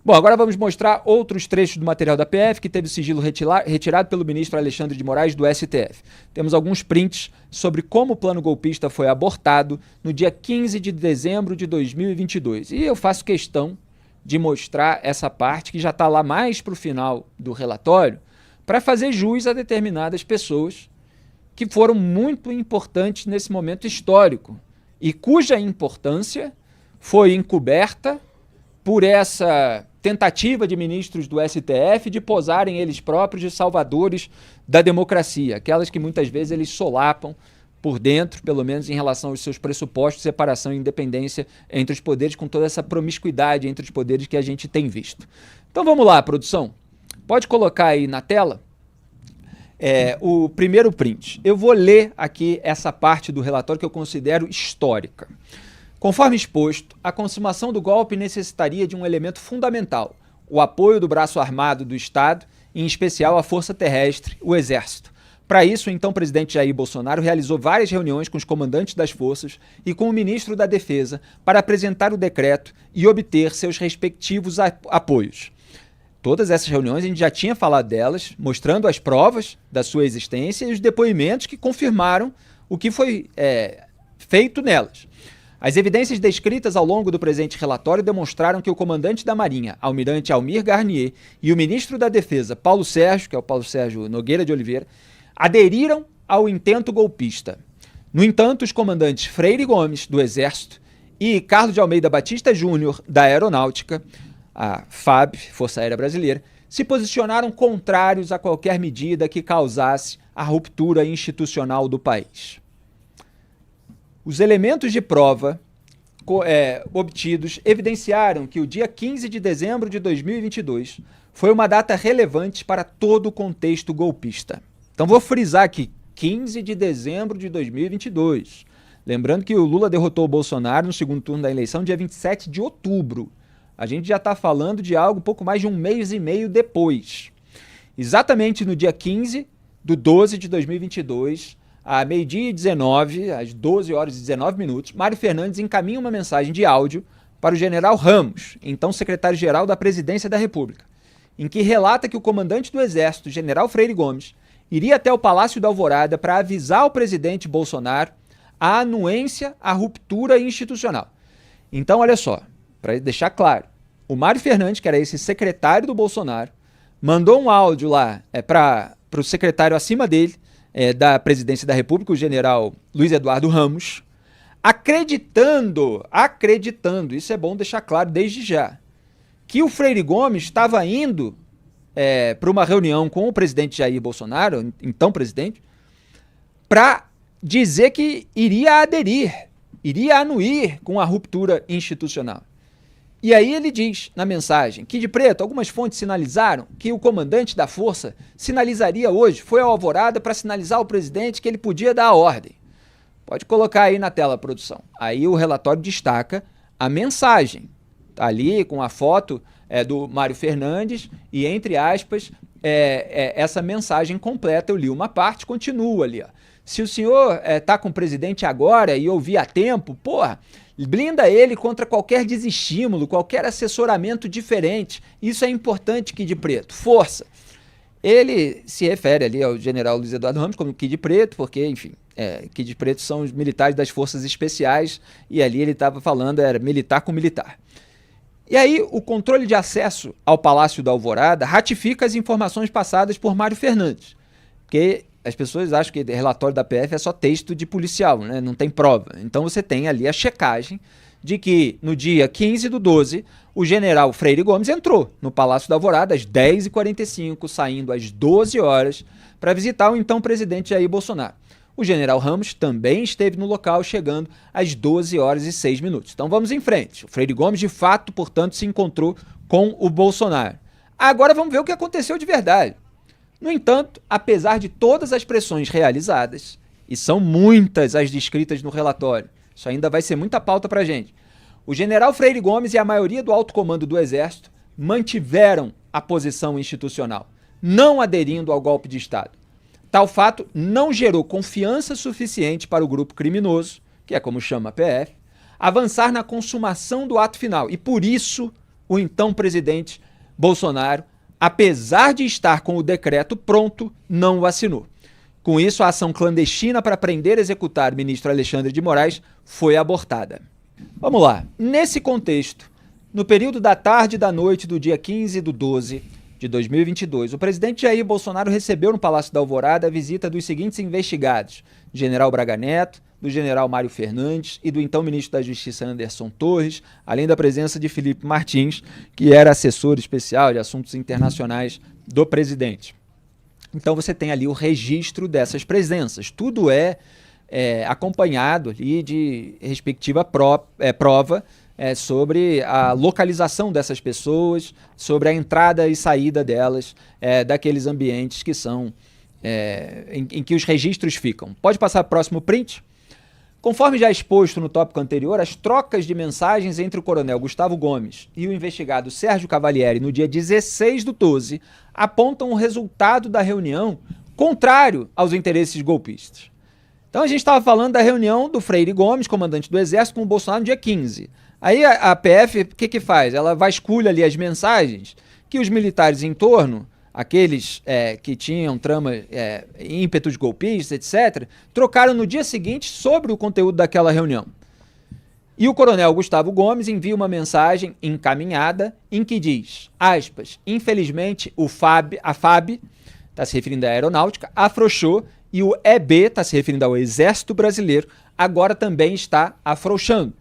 Bom, agora vamos mostrar outros trechos do material da PF que teve o sigilo retirado pelo ministro Alexandre de Moraes do STF. Temos alguns prints sobre como o plano golpista foi abortado no dia 15 de dezembro de 2022. E eu faço questão de mostrar essa parte que já está lá mais para o final do relatório para fazer jus a determinadas pessoas que foram muito importantes nesse momento histórico e cuja importância foi encoberta por essa tentativa de ministros do STF de posarem eles próprios de salvadores da democracia, aquelas que muitas vezes eles solapam por dentro, pelo menos em relação aos seus pressupostos de separação e independência entre os poderes, com toda essa promiscuidade entre os poderes que a gente tem visto. Então vamos lá, produção. Pode colocar aí na tela o primeiro print. Eu vou ler aqui essa parte do relatório que eu considero histórica. Conforme exposto, a consumação do golpe necessitaria de um elemento fundamental, o apoio do braço armado do Estado, em especial a Força Terrestre, o Exército. Para isso, o então presidente Jair Bolsonaro realizou várias reuniões com os comandantes das forças e com o ministro da Defesa para apresentar o decreto e obter seus respectivos apoios. Todas essas reuniões a gente já tinha falado delas, mostrando as provas da sua existência e os depoimentos que confirmaram o que foi feito nelas. As evidências descritas ao longo do presente relatório demonstraram que o comandante da Marinha, almirante Almir Garnier, e o ministro da Defesa, Paulo Sérgio, que é o Paulo Sérgio Nogueira de Oliveira, aderiram ao intento golpista. No entanto, os comandantes Freire Gomes, do Exército, e Carlos de Almeida Batista Júnior, da Aeronáutica, a FAB, Força Aérea Brasileira, se posicionaram contrários a qualquer medida que causasse a ruptura institucional do país. Os elementos de prova obtidos evidenciaram que o dia 15 de dezembro de 2022 foi uma data relevante para todo o contexto golpista. Então vou frisar aqui, 15 de dezembro de 2022. Lembrando que o Lula derrotou o Bolsonaro no segundo turno da eleição dia 27 de outubro. A gente já está falando de algo um pouco mais de um mês e meio depois. Exatamente no dia 15 de 12 de 2022, à meio-dia e 19, às 12 horas e 19 minutos, Mário Fernandes encaminha uma mensagem de áudio para o general Ramos, então secretário-geral da Presidência da República, em que relata que o comandante do Exército, general Freire Gomes, iria até o Palácio da Alvorada para avisar ao presidente Bolsonaro a anuência à ruptura institucional. Então, olha só, para deixar claro, o Mário Fernandes, que era esse secretário do Bolsonaro, mandou um áudio lá para o secretário acima dele, da Presidência da República, o general Luiz Eduardo Ramos, acreditando, isso é bom deixar claro desde já, que o Freire Gomes estava indo para uma reunião com o presidente Jair Bolsonaro, então presidente, para dizer que iria aderir, iria anuir com a ruptura institucional. E aí ele diz na mensagem que, de preto, algumas fontes sinalizaram que o comandante da força sinalizaria hoje, foi ao Alvorada para sinalizar ao presidente que ele podia dar a ordem. Pode colocar aí na tela, produção. Aí o relatório destaca a mensagem, tá ali com a foto do Mário Fernandes e, entre aspas, essa mensagem completa. Eu li uma parte, continua ali, ó. Se o senhor tá com o presidente agora e ouvir a tempo, porra, blinda ele contra qualquer desestímulo, qualquer assessoramento diferente. Isso é importante, Kid Preto. Força! Ele se refere ali ao general Luiz Eduardo Ramos como Kid Preto, porque, enfim, Kid Preto são os militares das forças especiais e ali ele estava falando, era militar com militar. E aí o controle de acesso ao Palácio da Alvorada ratifica as informações passadas por Mário Fernandes, porque as pessoas acham que relatório da PF é só texto de policial, né? Não tem prova. Então você tem ali a checagem de que no dia 15 do 12, o general Freire Gomes entrou no Palácio da Alvorada às 10h45, saindo às 12 horas, para visitar o então presidente Jair Bolsonaro. O general Ramos também esteve no local, chegando às 12 horas e 6 minutos. Então vamos em frente. O Freire Gomes, de fato, portanto, se encontrou com o Bolsonaro. Agora vamos ver o que aconteceu de verdade. No entanto, apesar de todas as pressões realizadas, e são muitas as descritas no relatório, isso ainda vai ser muita pauta para a gente, o general Freire Gomes e a maioria do alto comando do Exército mantiveram a posição institucional, não aderindo ao golpe de Estado. Tal fato não gerou confiança suficiente para o grupo criminoso, que é como chama a PF, avançar na consumação do ato final, e por isso o então presidente Bolsonaro, apesar de estar com o decreto pronto, não o assinou. Com isso, a ação clandestina para prender e executar o ministro Alexandre de Moraes foi abortada. Vamos lá. Nesse contexto, no período da tarde e da noite do dia 15/12 de 2022, o presidente Jair Bolsonaro recebeu no Palácio da Alvorada a visita dos seguintes investigados: General Braga Neto, do general Mário Fernandes e do então ministro da Justiça Anderson Torres, além da presença de Felipe Martins, que era assessor especial de assuntos internacionais do presidente. Então você tem ali o registro dessas presenças. Tudo é acompanhado ali de respectiva prova sobre a localização dessas pessoas, sobre a entrada e saída delas daqueles ambientes que são em que os registros ficam. Pode passar para o próximo print? Conforme já exposto no tópico anterior, as trocas de mensagens entre o coronel Gustavo Gomes e o investigado Sérgio Cavalieri no dia 16/12 apontam o resultado da reunião contrário aos interesses golpistas. Então a gente estava falando da reunião do Freire Gomes, comandante do Exército, com o Bolsonaro no dia 15. Aí a PF, o que faz? Ela vasculha ali as mensagens que os militares em torno, aqueles que tinham trama, ímpetos golpistas, etc., trocaram no dia seguinte sobre o conteúdo daquela reunião. E o coronel Gustavo Gomes envia uma mensagem encaminhada em que diz, aspas, infelizmente a FAB, está se referindo à aeronáutica, afrouxou e o EB, está se referindo ao Exército Brasileiro, agora também está afrouxando.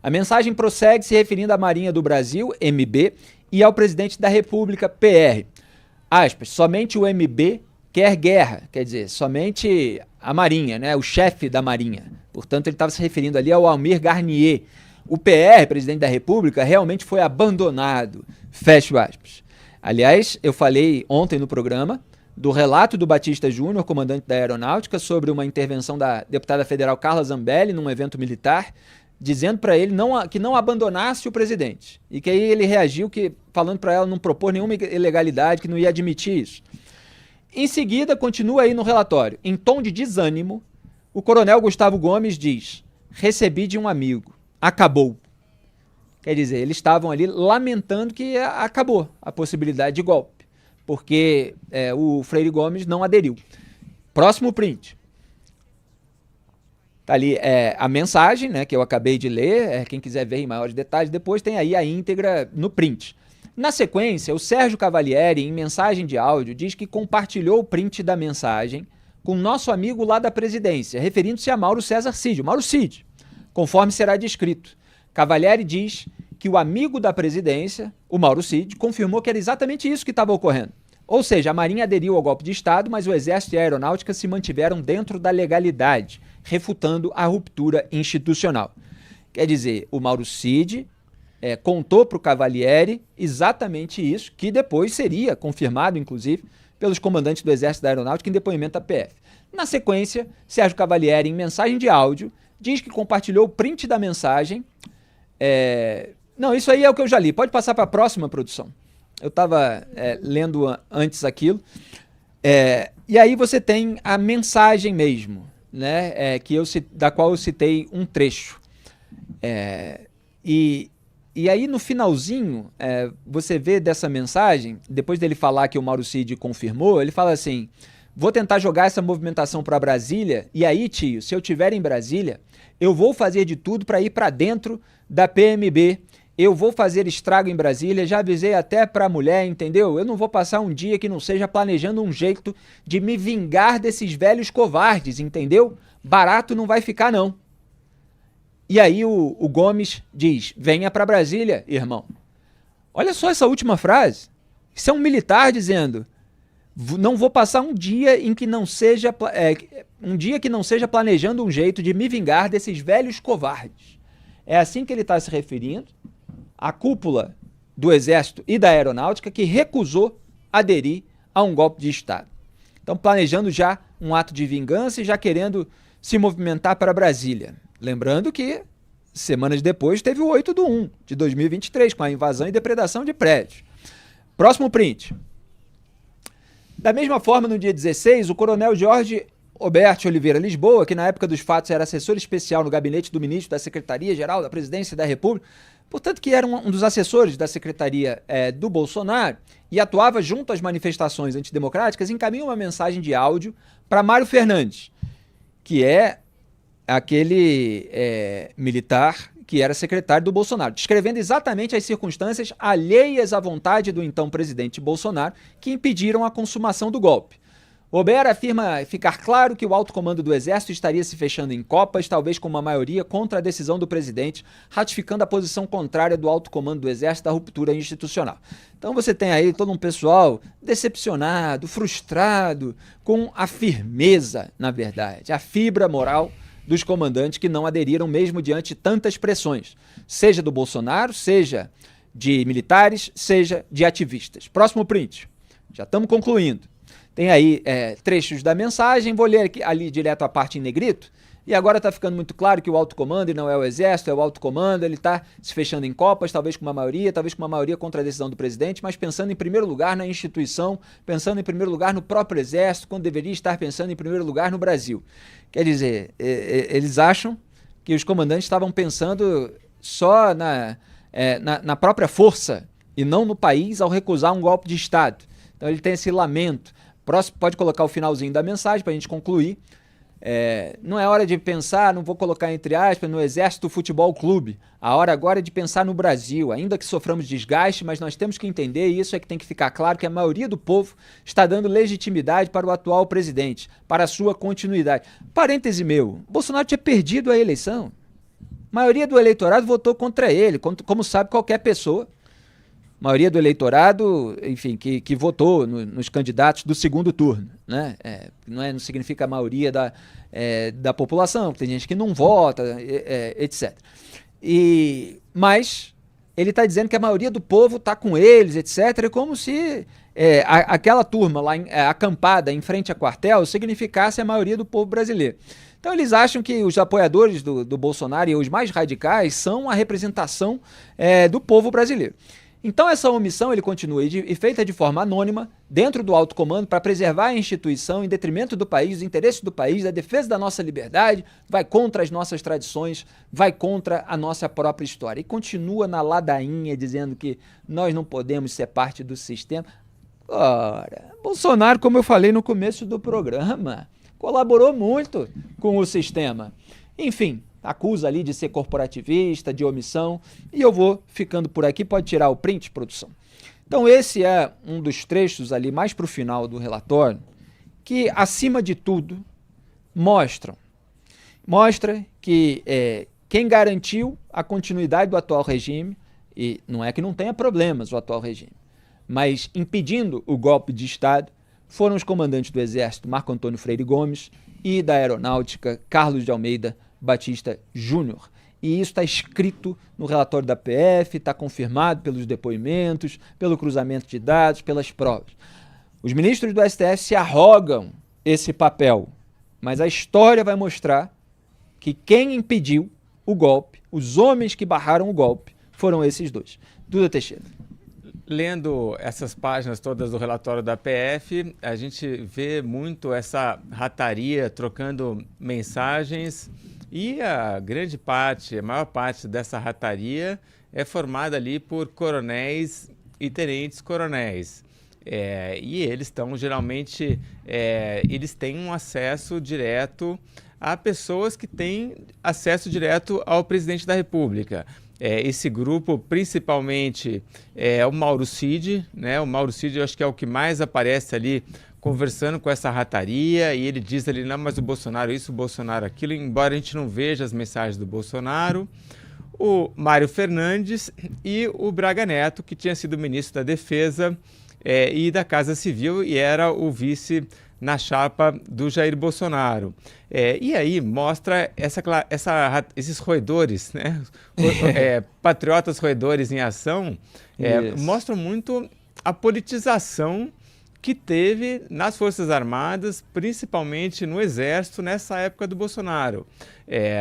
A mensagem prossegue se referindo à Marinha do Brasil, MB, e ao Presidente da República, PR. Aspas, somente o MB quer guerra, quer dizer, somente a Marinha, né, o chefe da Marinha. Portanto, ele estava se referindo ali ao Almir Garnier. O PR, Presidente da República, realmente foi abandonado. Fecho aspas. Aliás, eu falei ontem no programa do relato do Batista Júnior, comandante da Aeronáutica, sobre uma intervenção da deputada federal Carla Zambelli num evento militar, dizendo para ele que não abandonasse o presidente. E que aí ele reagiu falando para ela não propor nenhuma ilegalidade, que não ia admitir isso. Em seguida, continua aí no relatório. Em tom de desânimo, o coronel Gustavo Gomes diz, recebi de um amigo, acabou. Quer dizer, eles estavam ali lamentando que acabou a possibilidade de golpe, porque o Freire Gomes não aderiu. Próximo print. Tá ali a mensagem, né, que eu acabei de ler, quem quiser ver em maiores detalhes, depois tem aí a íntegra no print. Na sequência, o Sérgio Cavalieri, em mensagem de áudio, diz que compartilhou o print da mensagem com nosso amigo lá da presidência, referindo-se a Mauro César Cid, o Mauro Cid, conforme será descrito. Cavalieri diz que o amigo da presidência, o Mauro Cid, confirmou que era exatamente isso que estava ocorrendo. Ou seja, a Marinha aderiu ao golpe de Estado, mas o Exército e a Aeronáutica se mantiveram dentro da legalidade, refutando a ruptura institucional. Quer dizer, o Mauro Cid contou para o Cavalieri exatamente isso, que depois seria confirmado, inclusive, pelos comandantes do Exército e da Aeronáutica em depoimento à PF. Na sequência, Sérgio Cavalieri, em mensagem de áudio, diz que compartilhou o print da mensagem. Não, isso aí é o que eu já li. Pode passar para a próxima, produção. Eu estava lendo antes aquilo. E aí você tem a mensagem mesmo, né, da qual eu citei um trecho. E aí no finalzinho, você vê dessa mensagem, depois dele falar que o Mauro Cid confirmou, ele fala assim, vou tentar jogar essa movimentação para Brasília, e aí, tio, se eu estiver em Brasília, eu vou fazer de tudo para ir para dentro da PMB, eu vou fazer estrago em Brasília, já avisei até para a mulher, entendeu? Eu não vou passar um dia que não seja planejando um jeito de me vingar desses velhos covardes, entendeu? Barato não vai ficar, não. E aí o Gomes diz, venha para Brasília, irmão. Olha só essa última frase. Isso é um militar dizendo, não vou passar um dia em que não seja planejando um jeito de me vingar desses velhos covardes. É assim que ele está se referindo à cúpula do Exército e da Aeronáutica que recusou aderir a um golpe de Estado. Então, planejando já um ato de vingança e já querendo se movimentar para Brasília. Lembrando que, semanas depois, teve o 8/1 de 2023, com a invasão e depredação de prédios. Próximo print. Da mesma forma, no dia 16, o coronel Jorge Roberto Oliveira Lisboa, que na época dos fatos era assessor especial no gabinete do ministro da Secretaria-Geral da Presidência da República, portanto que era um dos assessores da Secretaria do Bolsonaro e atuava junto às manifestações antidemocráticas, encaminha uma mensagem de áudio para Mário Fernandes, que é aquele militar que era secretário do Bolsonaro, descrevendo exatamente as circunstâncias alheias à vontade do então presidente Bolsonaro que impediram a consumação do golpe. Roberto afirma ficar claro que o alto comando do Exército estaria se fechando em copas, talvez com uma maioria contra a decisão do presidente, ratificando a posição contrária do alto comando do Exército da ruptura institucional. Então você tem aí todo um pessoal decepcionado, frustrado, com a firmeza, na verdade, a fibra moral dos comandantes que não aderiram mesmo diante de tantas pressões, seja do Bolsonaro, seja de militares, seja de ativistas. Próximo print. Já estamos concluindo. Tem aí trechos da mensagem, vou ler aqui, ali direto a parte em negrito, e agora está ficando muito claro que o alto comando, e não é o Exército, é o alto comando, ele está se fechando em copas, talvez com uma maioria contra a decisão do presidente, mas pensando em primeiro lugar na instituição, pensando em primeiro lugar no próprio Exército, quando deveria estar pensando em primeiro lugar no Brasil. Quer dizer, eles acham que os comandantes estavam pensando só na própria força e não no país ao recusar um golpe de Estado. Então ele tem esse lamento. Próximo, pode colocar o finalzinho da mensagem para a gente concluir. Não é hora de pensar, não vou colocar entre aspas, no Exército Futebol Clube. A hora agora é de pensar no Brasil, ainda que soframos desgaste, mas nós temos que entender, e isso é que tem que ficar claro, que a maioria do povo está dando legitimidade para o atual presidente, para a sua continuidade. Parêntese meu, Bolsonaro tinha perdido a eleição. A maioria do eleitorado votou contra ele, como sabe qualquer pessoa. Maioria do eleitorado, enfim, que votou nos candidatos do segundo turno, né? Não significa a maioria da população, tem gente que não vota, etc. Mas ele está dizendo que a maioria do povo está com eles, etc., como se aquela turma lá acampada em frente a quartel significasse a maioria do povo brasileiro. Então eles acham que os apoiadores do Bolsonaro e os mais radicais são a representação do povo brasileiro. Então essa omissão, ele continua, e feita de forma anônima, dentro do alto comando, para preservar a instituição em detrimento do país, dos interesses do país, da defesa da nossa liberdade, vai contra as nossas tradições, vai contra a nossa própria história. E continua na ladainha dizendo que nós não podemos ser parte do sistema. Ora, Bolsonaro, como eu falei no começo do programa, colaborou muito com o sistema. Enfim, acusa ali de ser corporativista, de omissão, e eu vou ficando por aqui, pode tirar o print, produção. Então esse é um dos trechos ali mais para o final do relatório, que acima de tudo mostra que quem garantiu a continuidade do atual regime, e não é que não tenha problemas o atual regime, mas impedindo o golpe de Estado, foram os comandantes do Exército Marco Antônio Freire Gomes e da Aeronáutica Carlos de Almeida Batista Júnior. E isso está escrito no relatório da PF, está confirmado pelos depoimentos, pelo cruzamento de dados, pelas provas. Os ministros do STF se arrogam esse papel, mas a história vai mostrar que quem impediu o golpe, os homens que barraram o golpe, foram esses dois. Duda Teixeira. Lendo essas páginas todas do relatório da PF, a gente vê muito essa rataria trocando mensagens, e a maior parte dessa rataria é formada ali por coronéis e tenentes-coronéis. E eles estão geralmente, eles têm um acesso direto a pessoas que têm acesso direto ao presidente da República. Esse grupo, principalmente, é o Mauro Cid, né? O Mauro Cid, eu acho que é o que mais aparece ali conversando com essa rataria, e ele diz ali, não, mas o Bolsonaro isso, o Bolsonaro aquilo, embora a gente não veja as mensagens do Bolsonaro. O Mário Fernandes e o Braga Neto, que tinha sido ministro da Defesa e da Casa Civil e era o vice na chapa do Jair Bolsonaro. E aí mostra esses roedores, né? Patriotas roedores em ação, mostram muito a politização que teve nas Forças Armadas, principalmente no Exército, nessa época do Bolsonaro.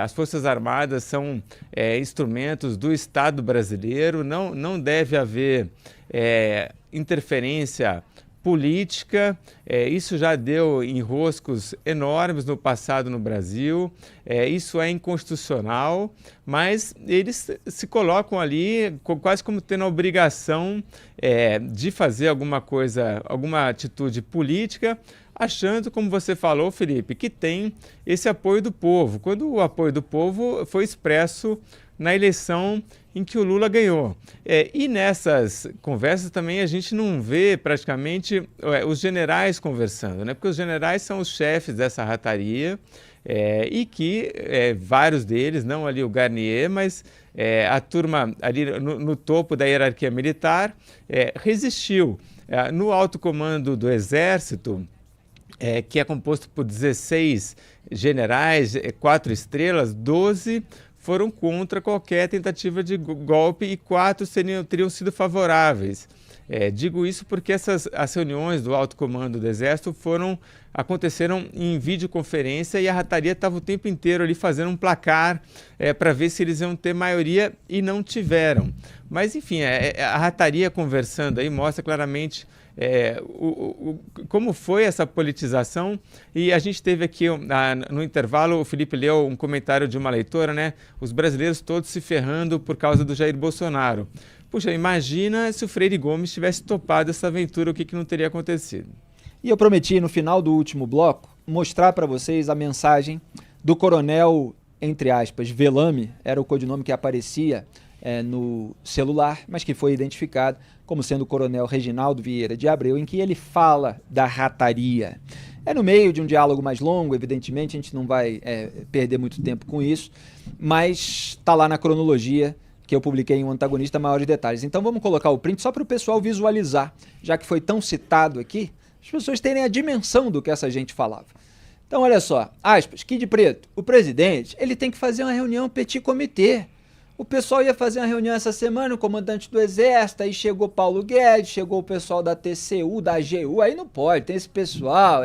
As Forças Armadas são instrumentos do Estado brasileiro, não deve haver interferência política. Isso já deu enroscos enormes no passado no Brasil. Isso é inconstitucional, mas eles se colocam ali quase como tendo a obrigação de fazer alguma coisa, alguma atitude política, achando, como você falou, Felipe, que tem esse apoio do povo, quando o apoio do povo foi expresso na eleição em que o Lula ganhou. E nessas conversas também a gente não vê praticamente os generais conversando, né? Porque os generais são os chefes dessa rataria e que vários deles, não ali o Garnier, mas a turma ali no topo da hierarquia militar resistiu. No alto comando do Exército, que é composto por 16 generais, 4 estrelas, 12 foram contra qualquer tentativa de golpe e 4 teriam sido favoráveis. Digo isso porque as reuniões do alto comando do Exército aconteceram em videoconferência e a rataria estava o tempo inteiro ali fazendo um placar para ver se eles iam ter maioria e não tiveram. Mas, enfim, a rataria conversando aí mostra claramente como foi essa politização. E a gente teve aqui no intervalo, o Felipe leu um comentário de uma leitora, né? Os brasileiros todos se ferrando por causa do Jair Bolsonaro. Puxa, imagina se o Freire Gomes tivesse topado essa aventura, o que não teria acontecido. E eu prometi, no final do último bloco, mostrar para vocês a mensagem do coronel, entre aspas, Velame, era o codinome que aparecia no celular, mas que foi identificado como sendo o coronel Reginaldo Vieira de Abreu, em que ele fala da rataria. No meio de um diálogo mais longo, evidentemente, a gente não vai perder muito tempo com isso, mas está lá na cronologia que eu publiquei em Um Antagonista Maiores Detalhes. Então vamos colocar o print só para o pessoal visualizar, já que foi tão citado aqui, as pessoas terem a dimensão do que essa gente falava. Então olha só, aspas, Kid Preto, o presidente, ele tem que fazer uma reunião petit comitê. O pessoal ia fazer uma reunião essa semana, o comandante do Exército, aí chegou Paulo Guedes, chegou o pessoal da TCU, da AGU, aí não pode, tem esse pessoal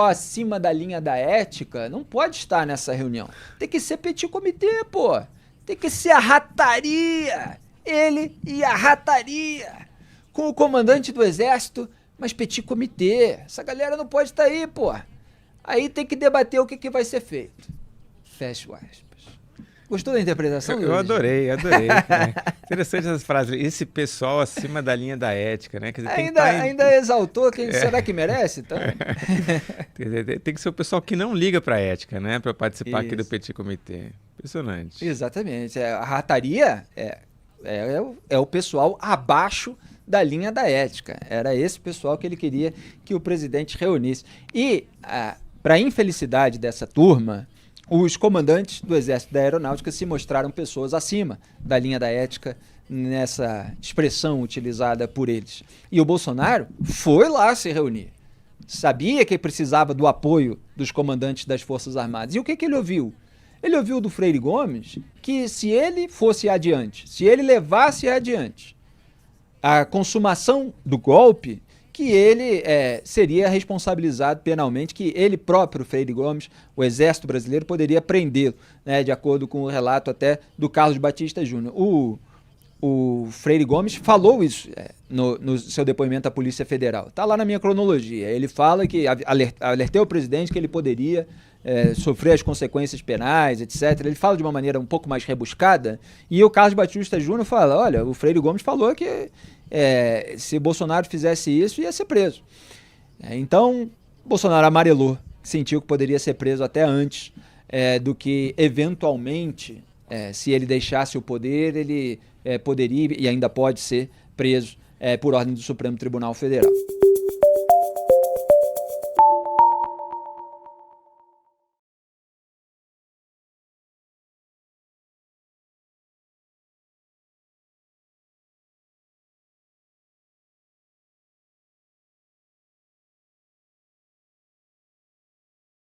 acima da linha da ética, não pode estar nessa reunião. Tem que ser petit comitê, pô. Tem que ser a rataria, ele e a rataria, com o comandante do Exército, mas petit comitê. Essa galera não pode estar aí, pô. Aí tem que debater o que vai ser feito. Fecha aspas. Gostou da interpretação? Eu adorei. Interessante essas frases. Esse pessoal acima da linha da ética, né? Quer dizer, ainda exaltou quem será que merece? Então... tem que ser o pessoal que não liga para a ética, né? Para participar aqui do Petit Comitê. Impressionante. Exatamente. A rataria é o pessoal abaixo da linha da ética. Era esse pessoal que ele queria que o presidente reunisse. E, para a infelicidade dessa turma, os comandantes do Exército da Aeronáutica se mostraram pessoas acima da linha da ética nessa expressão utilizada por eles. E o Bolsonaro foi lá se reunir. Sabia que precisava do apoio dos comandantes das Forças Armadas. E o que ele ouviu? Ele ouviu do Freire Gomes que se ele fosse adiante, se ele levasse adiante a consumação do golpe, que ele seria responsabilizado penalmente, que ele próprio, Freire Gomes, o Exército Brasileiro, poderia prendê-lo, né, de acordo com o relato até do Carlos Batista Júnior. O Freire Gomes falou isso no seu depoimento à Polícia Federal. Está lá na minha cronologia. Ele fala que alertei o presidente que ele poderia sofrer as consequências penais, etc. Ele fala de uma maneira um pouco mais rebuscada, e o Carlos Batista Júnior fala, olha, o Freire Gomes falou que se Bolsonaro fizesse isso, ia ser preso. Então, Bolsonaro amarelou, sentiu que poderia ser preso até antes do que, eventualmente, se ele deixasse o poder, ele poderia e ainda pode ser preso por ordem do Supremo Tribunal Federal.